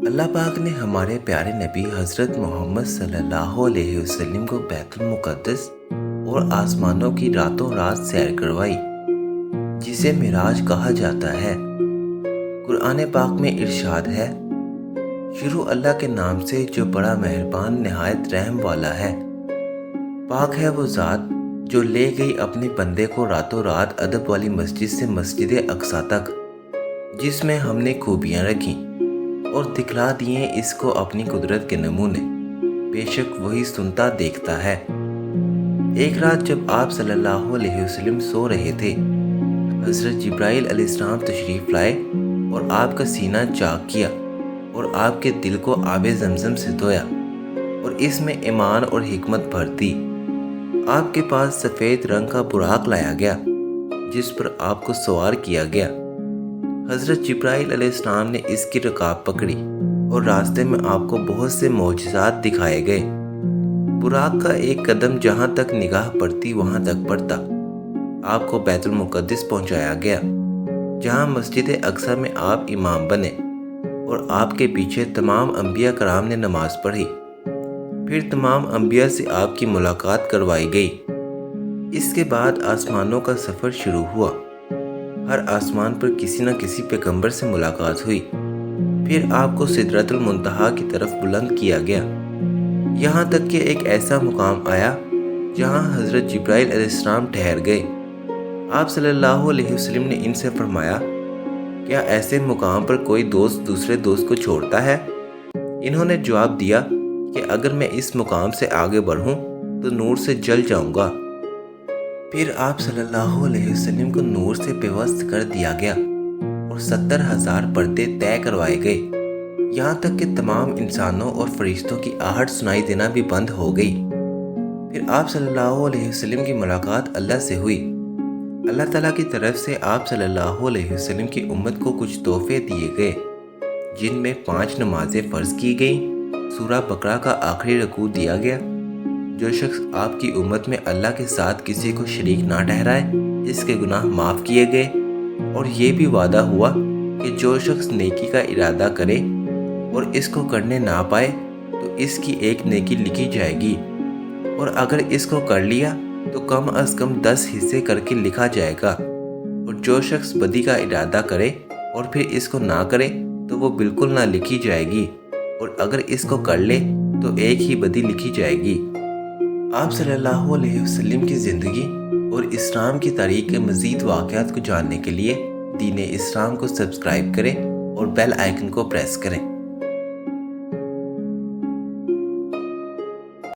اللہ پاک نے ہمارے پیارے نبی حضرت محمد صلی اللہ علیہ وسلم کو بیت المقدس اور آسمانوں کی راتوں رات سیر کروائی، جسے معراج کہا جاتا ہے۔ قرآن پاک میں ارشاد ہے، شروع اللہ کے نام سے جو بڑا مہربان نہایت رحم والا ہے۔ پاک ہے وہ ذات جو لے گئی اپنے بندے کو راتوں رات ادب والی مسجد سے مسجد اقصیٰ تک، جس میں ہم نے خوبیاں رکھیں اور دکھلا دیے اس کو اپنی قدرت کے نمونے، بے شک وہی سنتا دیکھتا ہے۔ ایک رات جب آپ صلی اللہ علیہ وسلم سو رہے تھے، حضرت جبرائیل علیہ السلام تشریف لائے اور آپ کا سینہ چاک کیا اور آپ کے دل کو آب زمزم سے دھویا اور اس میں ایمان اور حکمت بھر دی۔ آپ کے پاس سفید رنگ کا براق لایا گیا جس پر آپ کو سوار کیا گیا۔ حضرت جبرائیل علیہ السلام نے اس کی رکاب پکڑی اور راستے میں آپ کو بہت سے معجزات دکھائے گئے۔ براق کا ایک قدم جہاں تک نگاہ پڑتی وہاں تک پڑتا۔ آپ کو بیت المقدس پہنچایا گیا، جہاں مسجد اقصیٰ میں آپ امام بنے اور آپ کے پیچھے تمام انبیاء کرام نے نماز پڑھی۔ پھر تمام انبیاء سے آپ کی ملاقات کروائی گئی۔ اس کے بعد آسمانوں کا سفر شروع ہوا۔ ہر آسمان پر کسی نہ کسی پیغمبر سے ملاقات ہوئی۔ پھر آپ کو سدرۃ المنتہا کی طرف بلند کیا گیا، یہاں تک کہ ایک ایسا مقام آیا جہاں حضرت جبرائیل علیہ السلام ٹھہر گئے۔ آپ صلی اللہ علیہ وسلم نے ان سے فرمایا، کیا ایسے مقام پر کوئی دوست دوسرے دوست کو چھوڑتا ہے؟ انہوں نے جواب دیا کہ اگر میں اس مقام سے آگے بڑھوں تو نور سے جل جاؤں گا۔ پھر آپ صلی اللہ علیہ وسلم کو نور سے پیوست کر دیا گیا اور 70,000 پردے طے کروائے گئے، یہاں تک کہ تمام انسانوں اور فرشتوں کی آہٹ سنائی دینا بھی بند ہو گئی۔ پھر آپ صلی اللہ علیہ وسلم کی ملاقات اللہ سے ہوئی۔ اللہ تعالیٰ کی طرف سے آپ صلی اللہ علیہ وسلم کی امت کو کچھ تحفے دیے گئے، جن میں 5 نمازیں فرض کی گئیں، سورہ بقرہ کا آخری رکوع دیا گیا۔ جو شخص آپ کی امت میں اللہ کے ساتھ کسی کو شریک نہ ٹھہرائے، اس کے گناہ معاف کیے گئے، اور یہ بھی وعدہ ہوا کہ جو شخص نیکی کا ارادہ کرے اور اس کو کرنے نہ پائے تو اس کی ایک نیکی لکھی جائے گی، اور اگر اس کو کر لیا تو کم از کم 10 حصے کر کے لکھا جائے گا، اور جو شخص بدی کا ارادہ کرے اور پھر اس کو نہ کرے تو وہ بالکل نہ لکھی جائے گی، اور اگر اس کو کر لے تو ایک ہی بدی لکھی جائے گی۔ آپ صلی اللہ علیہ وسلم کی زندگی اور اسلام کی تاریخ کے مزید واقعات کو جاننے کے لیے دین اسلام کو سبسکرائب کریں اور بیل آئیکن کو پریس کریں۔